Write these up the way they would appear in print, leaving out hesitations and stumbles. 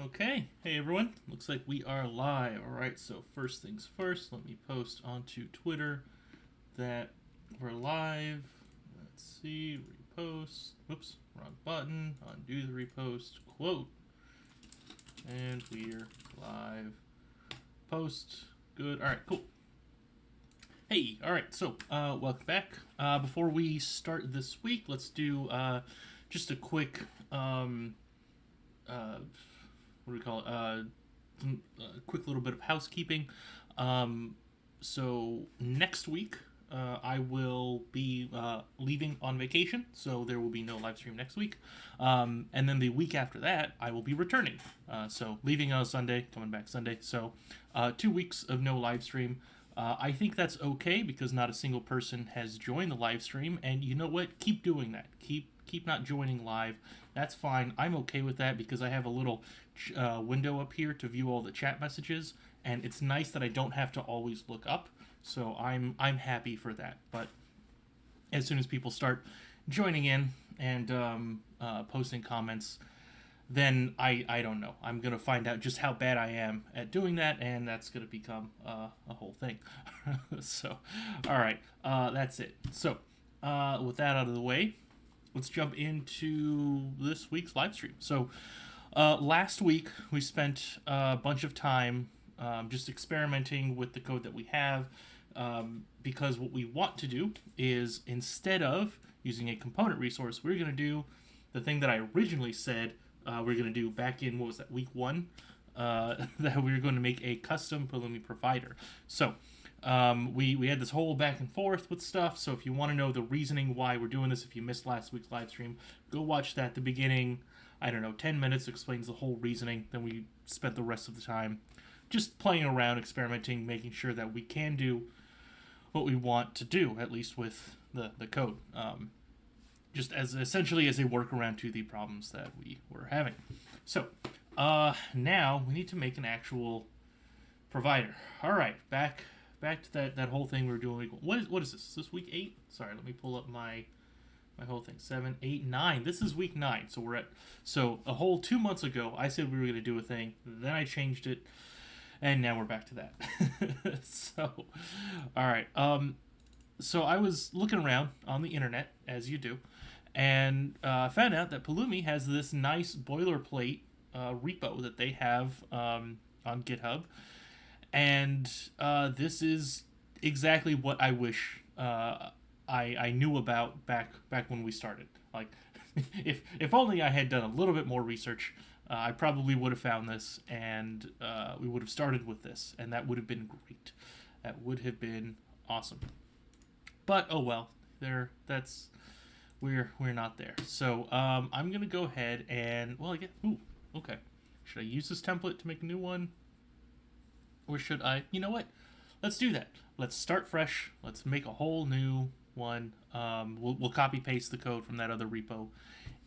Okay, hey everyone. Looks like we are live. Alright, so first things first, let me post onto Twitter that we're live. Let's see, repost. Whoops, wrong button. Undo the repost. Quote. And we're live. Post. Good. Alright, cool. Hey, alright, so welcome back. Before we start this week, let's do just a quick what do we call it? A quick little bit of housekeeping. So next week, I will be leaving on vacation, so there will be no live stream next week. And then the week after that, I will be returning. So leaving on Sunday, coming back Sunday. So 2 weeks of no live stream. I think that's okay because not a single person has joined the live stream, and you know what? Keep doing that. Keep not joining live. That's fine. I'm okay with that because I have a little window up here to view all the chat messages, and it's nice that I don't have to always look up. So I'm happy for that. But as soon as people start joining in and posting comments, then I don't know. I'm gonna find out just how bad I am at doing that, and that's gonna become a whole thing. So, all right, that's it. So, with that out of the way, let's jump into this week's live stream. So, last week we spent a bunch of time just experimenting with the code that we have, because what we want to do is, instead of using a component resource, we're going to do the thing that I originally said we're going to do back in, what was that, week one? That we were going to make a custom Pulumi provider. So, we had this whole back and forth with stuff, so if you want to know the reasoning why we're doing this, if you missed last week's live stream, go watch that. The beginning, I don't know, 10 minutes explains the whole reasoning. Then we spent the rest of the time just playing around, experimenting, making sure that we can do what we want to do, at least with the code. Just as essentially as a workaround to the problems that we were having. So, now we need to make an actual provider. All right, back to that whole thing we were doing. What is this? Is this week 8? Sorry, let me pull up my whole thing. 7, 8, 9. This is week 9. So a whole 2 months ago, I said we were going to do a thing. Then I changed it, and now we're back to that. So, all right. So I was looking around on the internet, as you do, and found out that Pulumi has this nice boilerplate repo that they have on GitHub, and this is exactly what I wish I knew about back when we started. Like, if only I had done a little bit more research, I probably would have found this, and we would have started with this, and that would have been great. That would have been awesome. But oh well, we're not there. So I'm gonna go ahead and, well, I get, okay. Should I use this template to make a new one, or should I? You know what? Let's do that. Let's start fresh. Let's make a whole new one. We'll copy paste the code from that other repo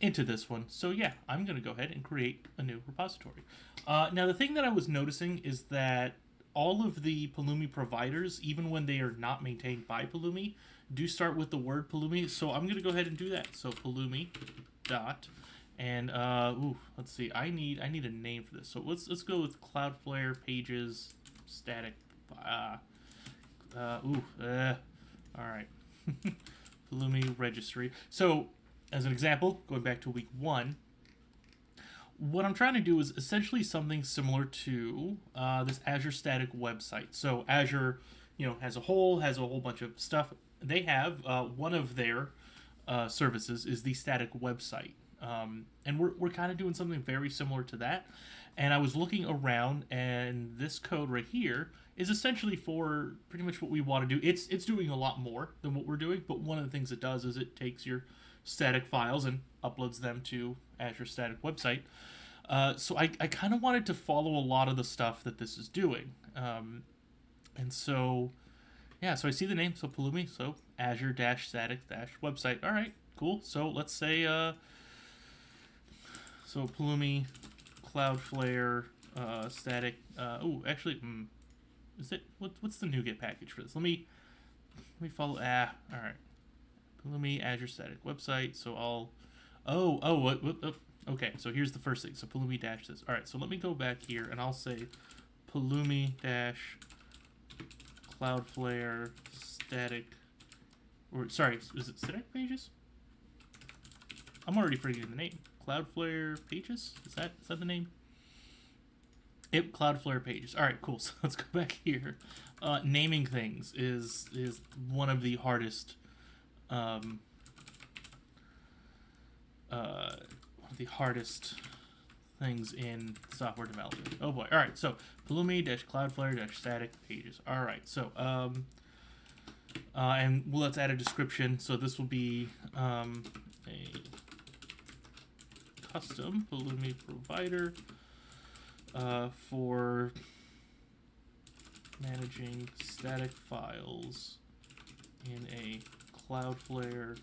into this one. So yeah, I'm gonna go ahead and create a new repository. Now the thing that I was noticing is that all of the Pulumi providers, even when they are not maintained by Pulumi, do start with the word Pulumi. So I'm going to go ahead and do that. So Pulumi dot, and let's see. I need a name for this. So let's go with Cloudflare pages static. All right. Pulumi registry. So as an example, going back to week 1, what I'm trying to do is essentially something similar to this Azure static website. So Azure, has a whole bunch of stuff. They have one of their services is the static website, and we're kind of doing something very similar to that. And I was looking around, and this code right here is essentially for pretty much what we want to do. It's doing a lot more than what we're doing, but one of the things it does is it takes your static files and uploads them to Azure static website. So I kind of wanted to follow a lot of the stuff that this is doing. And so, yeah, so I see the name, so Pulumi, so Azure-static-website. All right, cool. So let's say, so Pulumi, Cloudflare, static, actually, is it, what's the NuGet package for this? Let me follow, all right. Pulumi, Azure static website, so I'll, what, Okay, so here's the first thing. So Pulumi dash this. All right, so let me go back here and I'll say Pulumi dash Cloudflare static, or sorry, is it static pages? I'm already forgetting the name. Cloudflare pages? Is that the name? Yep, Cloudflare pages. All right, cool. So let's go back here. Naming things is one of the hardest. One of the hardest things in software development. Oh boy. All right. So Pulumi dash Cloudflare dash static pages. All right. So and let's add a description. So this will be a custom Pulumi provider for managing static files in a Cloudflare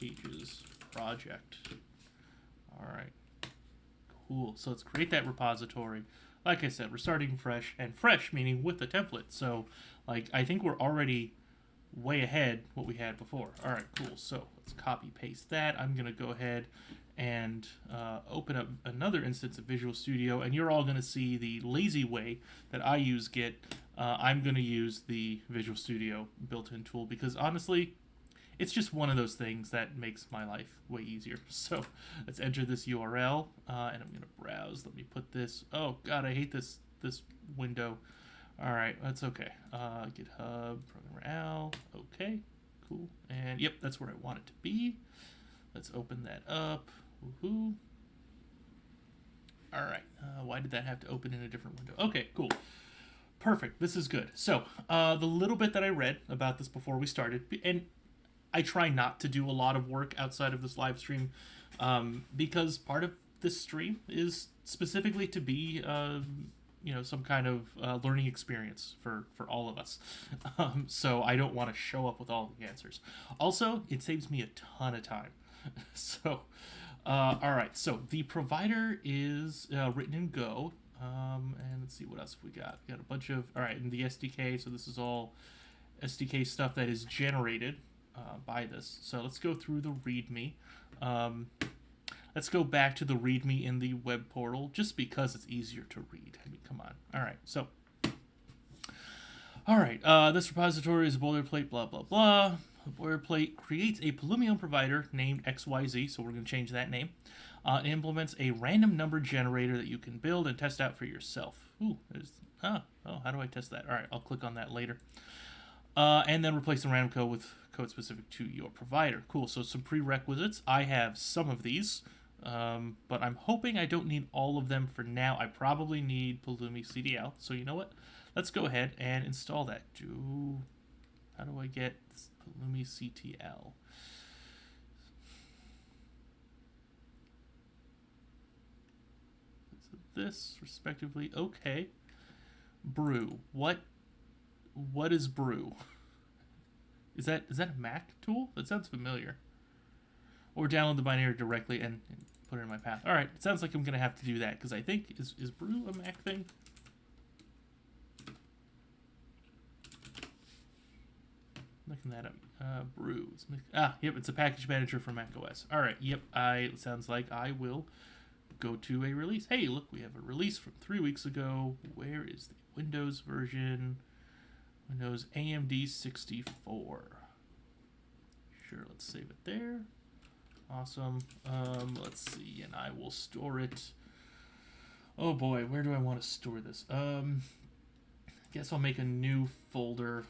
pages project. All right, cool. So let's create that repository. Like I said, we're starting fresh, and fresh meaning with the template. So like I think we're already way ahead what we had before. All right, cool. So let's copy paste that. I'm gonna go ahead and open up another instance of Visual Studio, and you're all gonna see the lazy way that I use Git. I'm gonna use the Visual Studio built-in tool because honestly, it's just one of those things that makes my life way easier. So let's enter this URL, and I'm gonna browse. Let me put this. Oh God, I hate this window. All right, that's okay. GitHub Programmer Al. Okay, cool. And yep, that's where I want it to be. Let's open that up. Woohoo! All right. Why did that have to open in a different window? Okay, cool. Perfect. This is good. So the little bit that I read about this before we started, and I try not to do a lot of work outside of this live stream because part of this stream is specifically to be, some kind of learning experience for all of us. So I don't want to show up with all the answers. Also, it saves me a ton of time. So, all right. So the provider is written in Go. And let's see what else we got. We got a bunch of, all right, in the SDK. So this is all SDK stuff that is generated by this. So let's go through the README. Let's go back to the README in the web portal just because it's easier to read. I mean, come on. All right. So, all right. This repository is a boilerplate, blah, blah, blah. The boilerplate creates a Pulumi provider named XYZ. So we're going to change that name. It implements a random number generator that you can build and test out for yourself. Ooh, how do I test that? All right. I'll click on that later. And then replace the random code with code specific to your provider. Cool. So some prerequisites. I have some of these, but I'm hoping I don't need all of them for now. I probably need Pulumi CDL. So you know what? Let's go ahead and install that. How do I get Pulumi CTL? So this, respectively. Okay. Brew. What is Brew? Is that a Mac tool? That sounds familiar. Or download the binary directly and put it in my path. All right, it sounds like I'm gonna have to do that because I think is Brew a Mac thing? Looking that up. Brew. Yep, it's a package manager for Mac OS. All right, yep. It sounds like I will go to a release. Hey, look, we have a release from 3 weeks ago. Where is the Windows version? Windows AMD 64. Sure, let's save it there. Awesome. Let's see, and I will store it. Oh boy, where do I want to store this? I guess I'll make a new folder.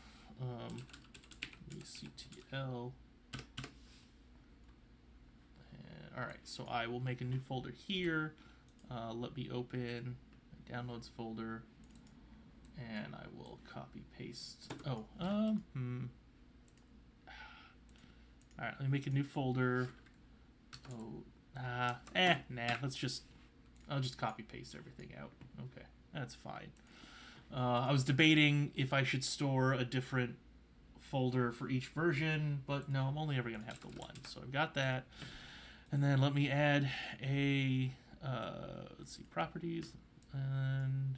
CTL. All right, so I will make a new folder here. Let me open my downloads folder. And I will copy paste. All right, let me make a new folder. I'll just copy paste everything out. Okay, that's fine. I was debating if I should store a different folder for each version, but no, I'm only ever gonna have the one. So I've got that. And then let me add a, let's see, properties, and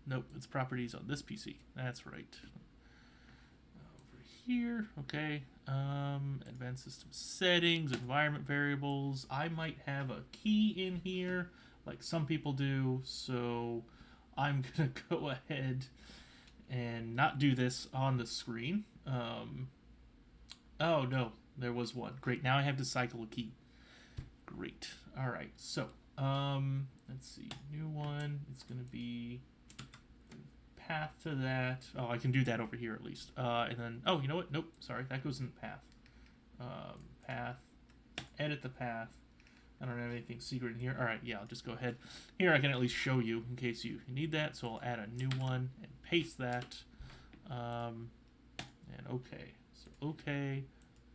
nope, it's properties on this PC. That's right. Over here. Okay. Advanced system settings, environment variables. I might have a key in here, like some people do. So I'm gonna go ahead and not do this on the screen. Oh no, there was one. Great. Now I have to cycle a key. Great. All right. So let's see. New one. It's gonna be path to that. Oh, I can do that over here at least. And then, oh, you know what? Nope, sorry, that goes in the path. Path, edit the path. I don't have anything secret in here. All right, yeah, I'll just go ahead. Here I can at least show you in case you need that. So I'll add a new one and paste that. And okay, so okay,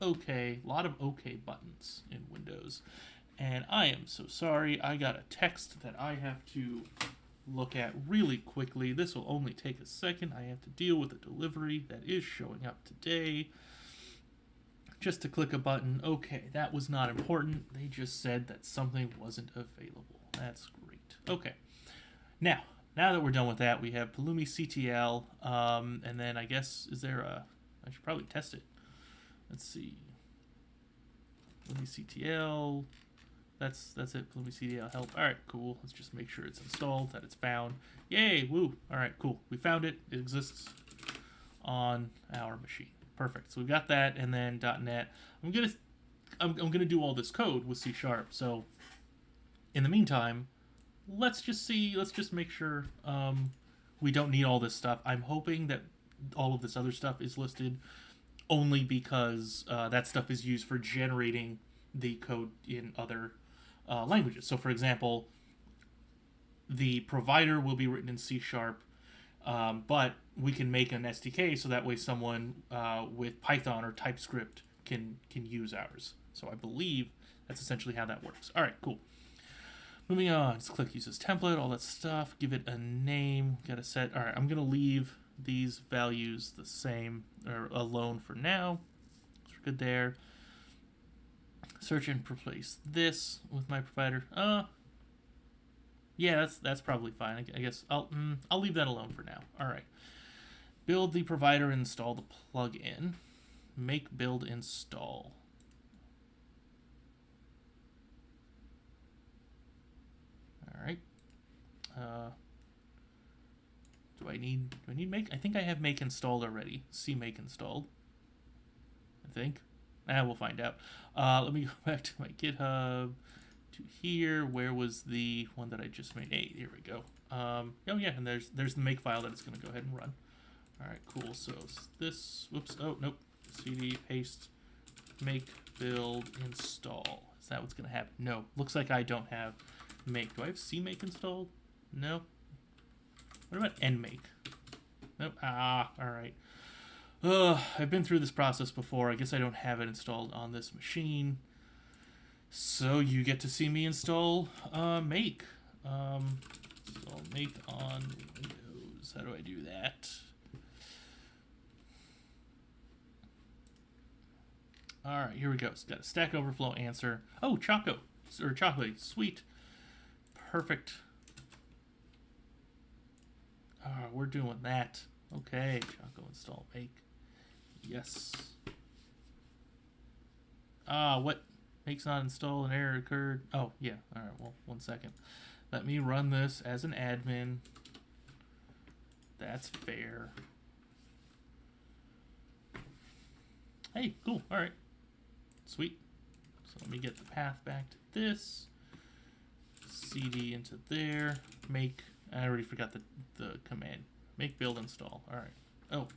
okay, a lot of okay buttons in Windows. And I am so sorry, I got a text that I have to look at really quickly. This will only take a second. I have to deal with a delivery that is showing up today. Just to click a button. Okay, that was not important. They just said that something wasn't available. That's great. Okay. Now that we're done with that, we have Pulumi CTL, and then I guess, is there a... I should probably test it. Let's see. Pulumi CTL... That's it. Pulumi CTL help. All right, cool. Let's just make sure it's installed, that it's found. Yay! Woo! All right, cool. We found it. It exists on our machine. Perfect. So we've got that, and then .NET. I'm gonna do all this code with C#. So in the meantime, let's just make sure we don't need all this stuff. I'm hoping that all of this other stuff is listed only because that stuff is used for generating the code in other languages. So for example, the provider will be written in C#, but we can make an SDK so that way someone with Python or TypeScript can use ours. So I believe that's essentially how that works. All right, cool. Moving on, let's click use as template, all that stuff. Give it a name. Got a set. All right, I'm gonna leave these values the same or alone for now. So we're good there. Search and replace this with my provider. Yeah, that's probably fine. I guess I'll leave that alone for now. All right. Build the provider, install the plugin. Make build install. All right. Do I need make? I think I have make installed already. See make installed. I think. We'll find out. Let me go back to my GitHub, to here. Where was the one that I just made? Hey, here we go. Oh yeah, and there's the make file that it's going to go ahead and run. All right, cool. So this, whoops, oh nope, cd paste make build install. Is that what's going to happen? No, looks like I don't have make. Do I have cmake installed? No. What about nmake? Nope. All right. I've been through this process before. I guess I don't have it installed on this machine. So you get to see me install make. So make on Windows. How do I do that? All right, here we go. It's got a Stack Overflow answer. Oh, Choco or Chocolate. Sweet. Perfect. We're doing that. Okay, Choco install make. Yes. What? Make's not installed, an error occurred. Oh, yeah. All right, well, 1 second. Let me run this as an admin. That's fair. Hey, cool. All right. Sweet. So let me get the path back to this. CD into there. Make. I already forgot the command. Make build install. All right. Oh,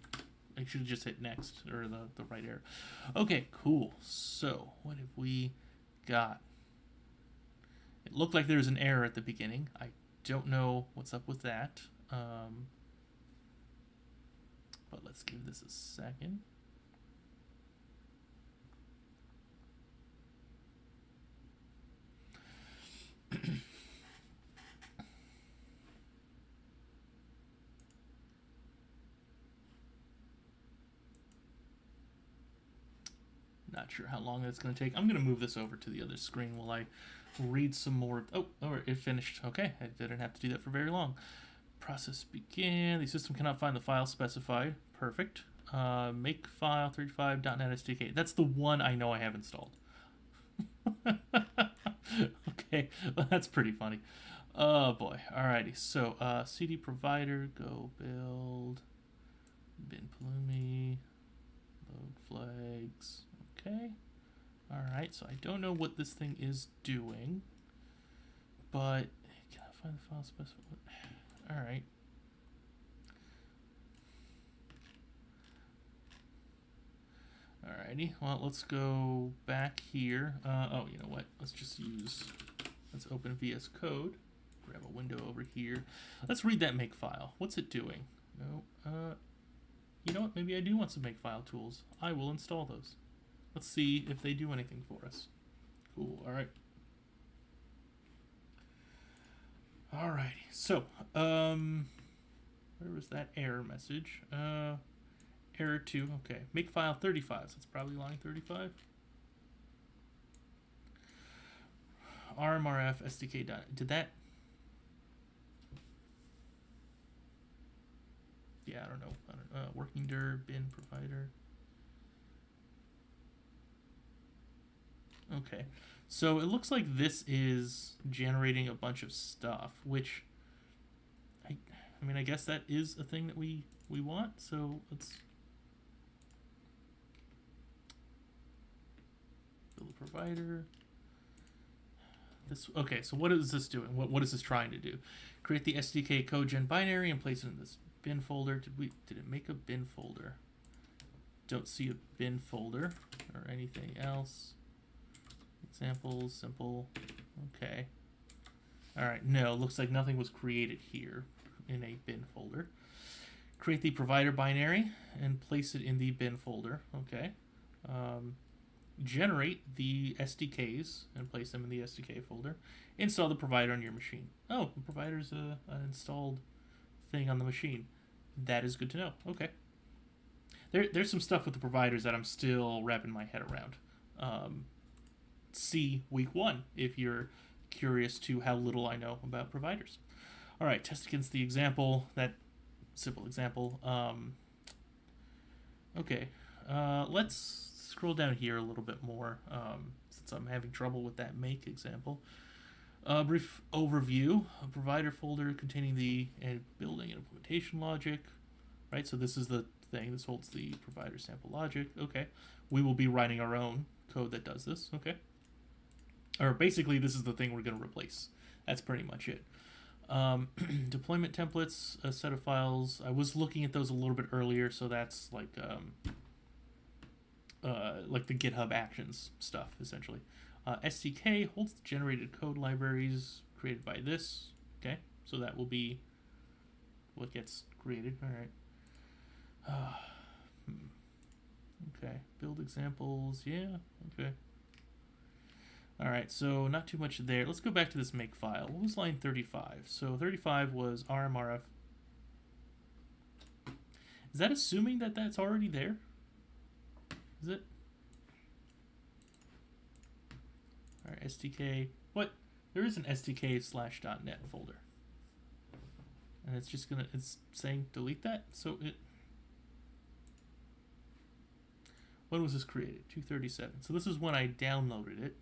I should have just hit next or the right arrow. Okay, cool. So what have we got? It looked like there was an error at the beginning. I don't know what's up with that. But let's give this a second. Not sure how long that's going to take. I'm going to move this over to the other screen while I read some more. Oh, it finished. Okay, I didn't have to do that for very long. Process began. The system cannot find the file specified. Perfect. Makefile 35.NET SDK. That's the one I know I have installed. Okay, well, that's pretty funny. Oh boy. Alrighty. So CD provider, go build bin Pulumi, load flags. Okay. Alright, so I don't know what this thing is doing, but can I find the file specified? Alright. Alrighty, well, let's go back here. Oh, you know what? Let's open VS Code. Grab a window over here. Let's read that makefile. What's it doing? No, you know what? Maybe I do want some makefile tools. I will install those. Let's see if they do anything for us. Cool, alright. Alrighty, so, where was that error message? Error 2, okay. Makefile 35, so it's probably line 35. RMRF SDK did that? Yeah, I don't know. Working dir bin provider. Okay, so it looks like this is generating a bunch of stuff, which I mean, I guess that is a thing that we want. So let's build a provider. Okay, so what is this doing? What is this trying to do? Create the SDK code gen binary and place it in this bin folder. Did it make a bin folder? Don't see a bin folder or anything else. Examples, simple. Okay. Alright, no, looks like nothing was created here in a bin folder. Create the provider binary and place it in the bin folder. Okay. Generate the SDKs and place them in the SDK folder. Install the provider on your machine. Oh, the provider's an installed thing on the machine. That is good to know. Okay. There's some stuff with the providers that I'm still wrapping my head around. See week 1 if you're curious to how little I know about providers. All right, test against the example, that simple example. Okay, let's scroll down here a little bit more since I'm having trouble with that make example. Brief overview, a provider folder containing the building and implementation logic, right? So this is the thing, this holds the provider sample logic. Okay, we will be writing our own code that does this. Okay, or basically this is the thing we're going to replace. That's pretty much it. Deployment templates, a set of files. I was looking at those a little bit earlier, so that's like the GitHub Actions stuff, essentially. SDK holds the generated code libraries created by this. Okay, so that will be what gets created. All right. Okay, build examples. Yeah, okay. All right, so not too much there. Let's go back to this make file. What was line 35? So 35 was RMRF. Is that assuming that that's already there? Is it? All right, SDK. What? There is an SDK/.net folder. And it's just gonna, it's saying delete that. So it, when was this created? 237. So this is when I downloaded it.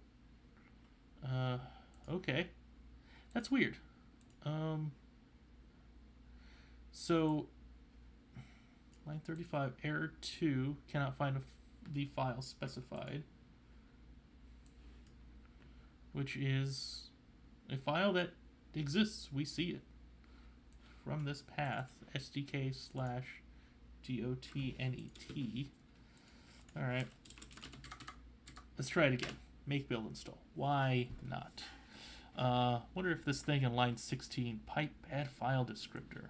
Okay. That's weird. So line 35, error 2, cannot find the file specified, which is a file that exists. We see it from this path, SDK/dotnet. All right. Let's try it again. Make, build, install. Why not? Wonder if this thing in line 16, pipe add file descriptor.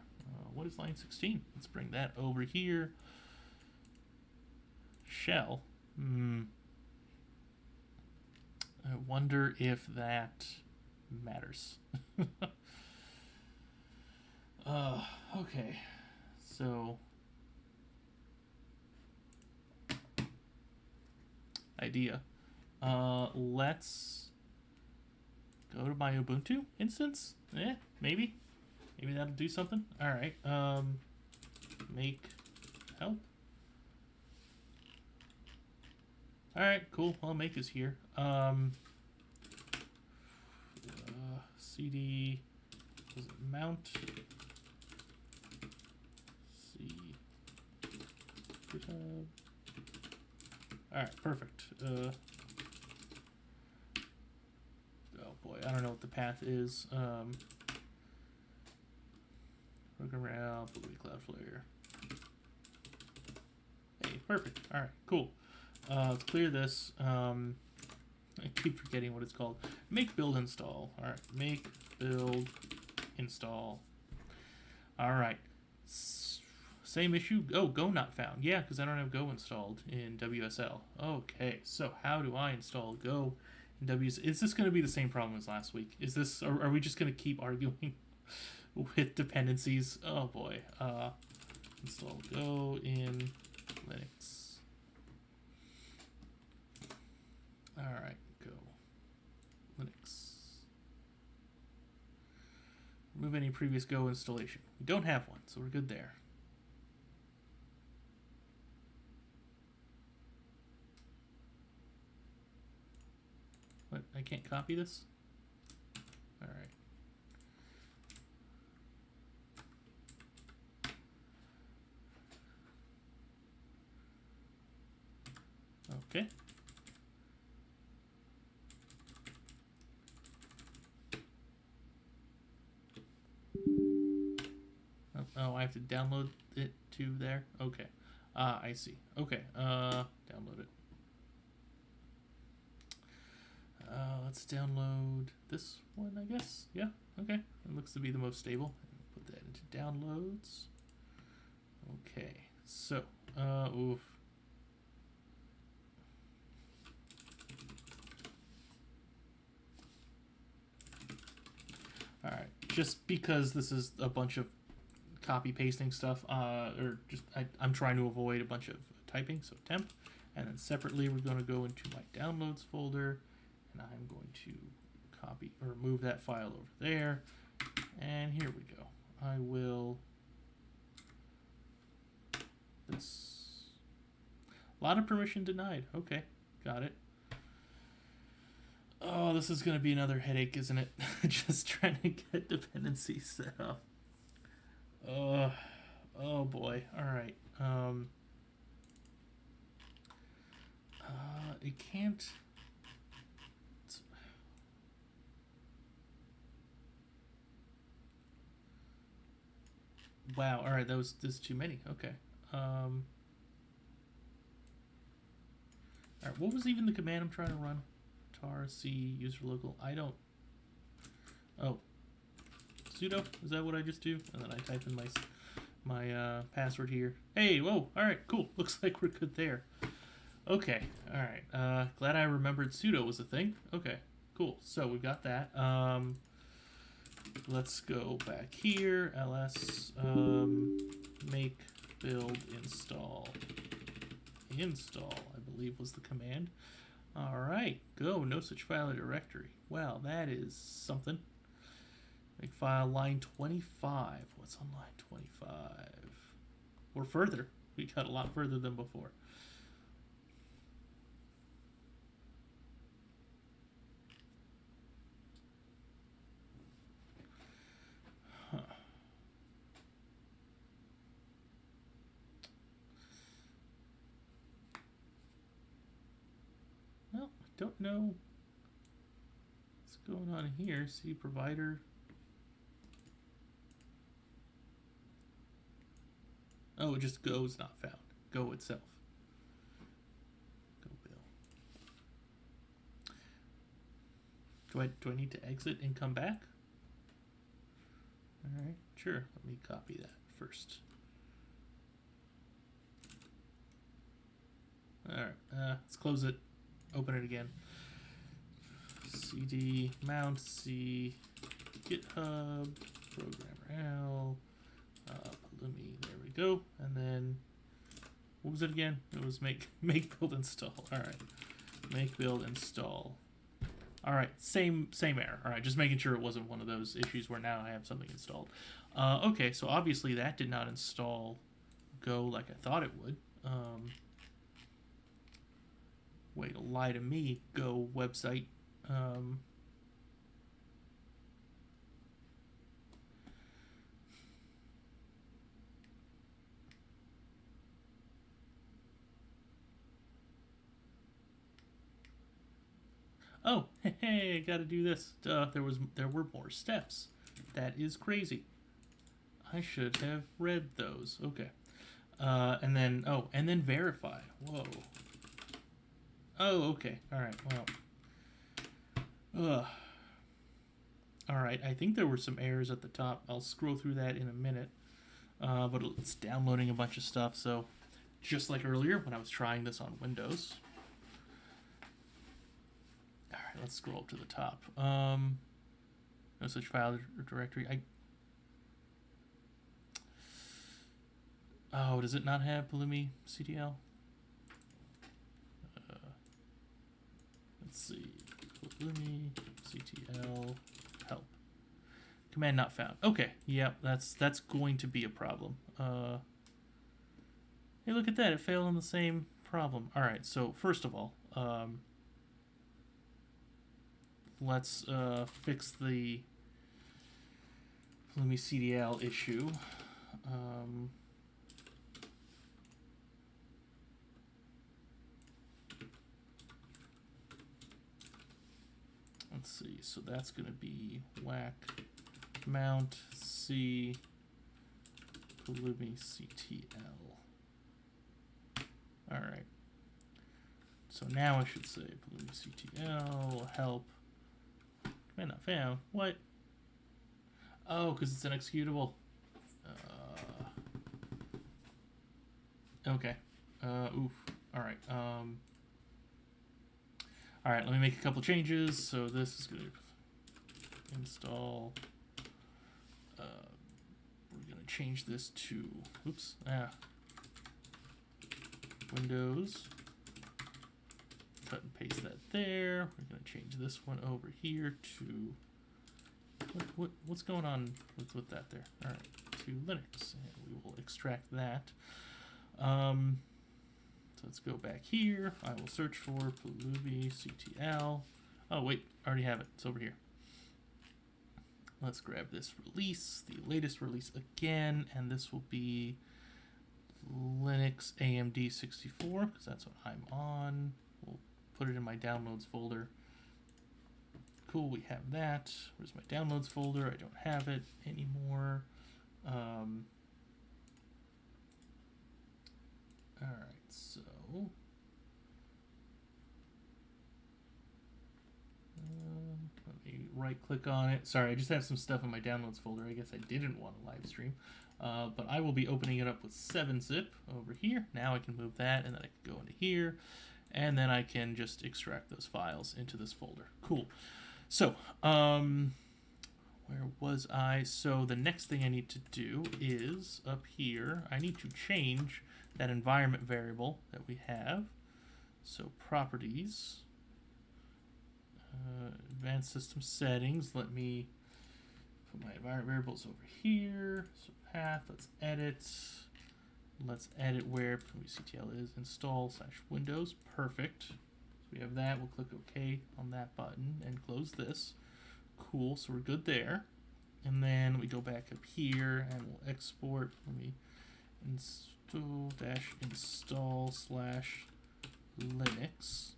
What is line 16? Let's bring that over here. Shell. I wonder if that matters. Okay. So idea. Let's go to my Ubuntu instance. Maybe that'll do something. All right. Make help. All right, cool. Well, make is here. CD was it mount C GitHub. All right, perfect. Oh boy, I don't know what the path is. Program Pulumi Cloudflare. Hey, perfect. All right, cool. Let's clear this. I keep forgetting what it's called. Make build install. All right, make build install. All right. Same issue. Oh, Go not found. Yeah, because I don't have Go installed in WSL. Okay, so how do I install Go in WSL? Is this going to be the same problem as last week? Is this? Are we just going to keep arguing with dependencies? Oh boy. Install Go in Linux. All right, Go Linux. Remove any previous Go installation. We don't have one, so we're good there. What? I can't copy this? All right. Okay. Oh, I have to download it to there? Okay. I see. Okay. Download it. Let's download this one, I guess. Yeah, okay. It looks to be the most stable. Put that into downloads. Okay, so, oof. Alright, just because this is a bunch of copy pasting stuff, or just, I'm trying to avoid a bunch of typing, so temp. And then separately, we're going to go into my downloads folder. And I'm going to copy or move that file over there. And here we go. I will. This. A lot of permission denied. Okay, got it. Oh, this is going to be another headache, isn't it? Just trying to get dependencies set up. Oh boy. All right. It can't. Wow, alright, there's too many. Okay. Alright, what was even the command I'm trying to run? Tar C user local. I don't. Oh. Sudo? Is that what I just do? And then I type in my password here. Hey, whoa, alright, cool. Looks like we're good there. Okay, alright. Glad I remembered sudo was a thing. Okay, cool. So we've got that. Let's go back here. ls make build install. Install, I believe, was the command. All right, go. No such file or directory. Well, that is something. Make file line 25. What's on line 25? Or further. We got a lot further than before. Well, I don't know what's going on here. See provider. Oh, it just Go is not found. Go itself. Go Bill. Do I need to exit and come back? All right, sure. Let me copy that first. All right, let's close it. Open it again. CD mount C GitHub programmer L Pulumi. There we go. And then what was it again? It was make build install. All right, make build install. All right, same error. All right, just making sure it wasn't one of those issues where now I have something installed. Okay, so obviously that did not install Go like I thought it would. Way to lie to me, Go website. Oh, hey, I gotta do this. There were more steps. That is crazy. I should have read those. Okay. And then verify. Whoa. Oh, okay. All right. Well. All right. I think there were some errors at the top. I'll scroll through that in a minute. But it's downloading a bunch of stuff. So, just like earlier when I was trying this on Windows. All right. Let's scroll up to the top. No such file or directory. Oh, does it not have Pulumi CTL? Let's see. Pulumi CTL help. Command not found. Okay, yep, that's going to be a problem. Hey, look at that. It failed on the same problem. All right, so first of all, let's fix the Pulumi CTL issue. Let's see, so that's going to be whack mount C Pulumi CTL. Alright. So now I should say Pulumi CTL help. Command not found. What? Oh, because it's an executable. Okay. Oof. Alright. Alright, let me make a couple changes. So this is going to install. We're going to change this to, oops, Windows. Cut and paste that there. We're going to change this one over here to, what's going on with that there? Alright, to Linux. And we will extract that. So let's go back here. I will search for Pulumi CTL. Oh, wait, I already have it. It's over here. Let's grab this release, the latest release again, and this will be Linux AMD 64, because that's what I'm on. We'll put it in my downloads folder. Cool, we have that. Where's my downloads folder? I don't have it anymore. Alright, so let me right click on it. Sorry, I just have some stuff in my downloads folder. I guess I didn't want to live stream. But I will be opening it up with 7-zip over here. Now I can move that, and then I can go into here, and then I can just extract those files into this folder. Cool. So, where was I? So the next thing I need to do is up here. I need to change that environment variable that we have. So properties, advanced system settings. Let me put my environment variables over here. So path, let's edit. Let's edit where CTL is, install/Windows. Perfect. So we have that. We'll click OK on that button and close this. Cool, so we're good there. And then we go back up here and we'll export. Let me install/Linux.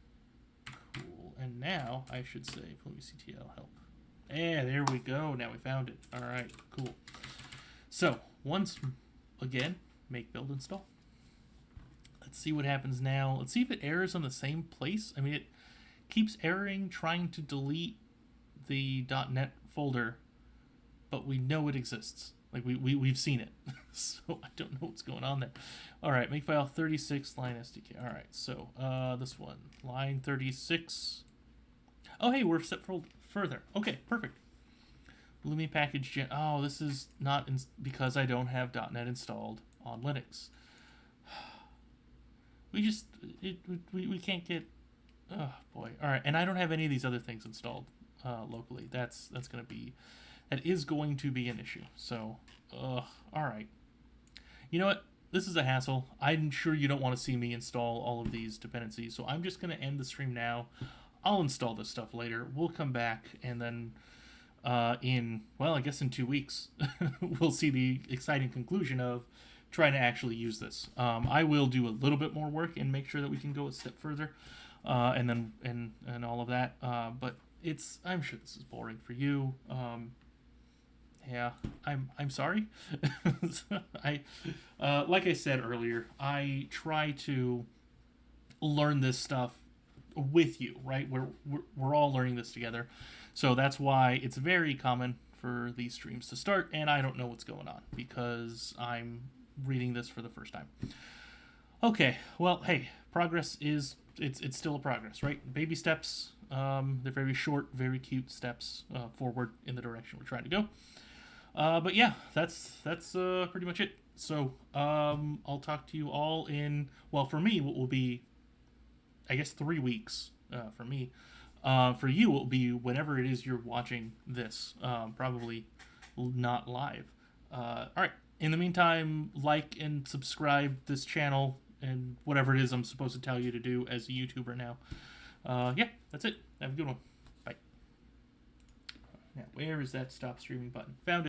Cool. And now I should say Pulumi CTL help. Yeah, there we go. Now we found it. All right, cool. So once again, make build install. Let's see what happens now. Let's see if it errors on the same place. I mean, it keeps erroring trying to delete the .NET folder, but we know it exists. Like we've seen it. So I don't know what's going on there. All right, makefile 36 line SDK. All right, so this one, line 36. Oh, hey, we're a step further. Okay, perfect. Pulumi package gen. Oh, this is not because I don't have .NET installed on Linux. We can't get. Oh boy. All right, and I don't have any of these other things installed locally. That is going to be an issue. So, all right. You know what? this is a hassle. I'm sure you don't want to see me install all of these dependencies, so I'm just going to end the stream now. I'll install this stuff later. We'll come back, and then I guess in 2 weeks, we'll see the exciting conclusion of trying to actually use this. I will do a little bit more work and make sure that we can go a step further, and all of that. But I'm sure this is boring for you. Yeah, I'm sorry. Like I said earlier, I try to learn this stuff with you, right? We're all learning this together, so that's why it's very common for these streams to start, and I don't know what's going on because I'm reading this for the first time. Okay, well, hey, progress is it's still a progress, right? Baby steps. They're very short, very cute steps forward in the direction we're trying to go. But yeah, that's pretty much it. So I'll talk to you all in, well, for me, what will be, I guess, 3 weeks for me. For you, it will be whenever it is you're watching this. Probably not live. All right. In the meantime, like and subscribe this channel and whatever it is I'm supposed to tell you to do as a YouTuber now. Yeah, that's it. Have a good one. Bye. Now, where is that stop streaming button? Found it.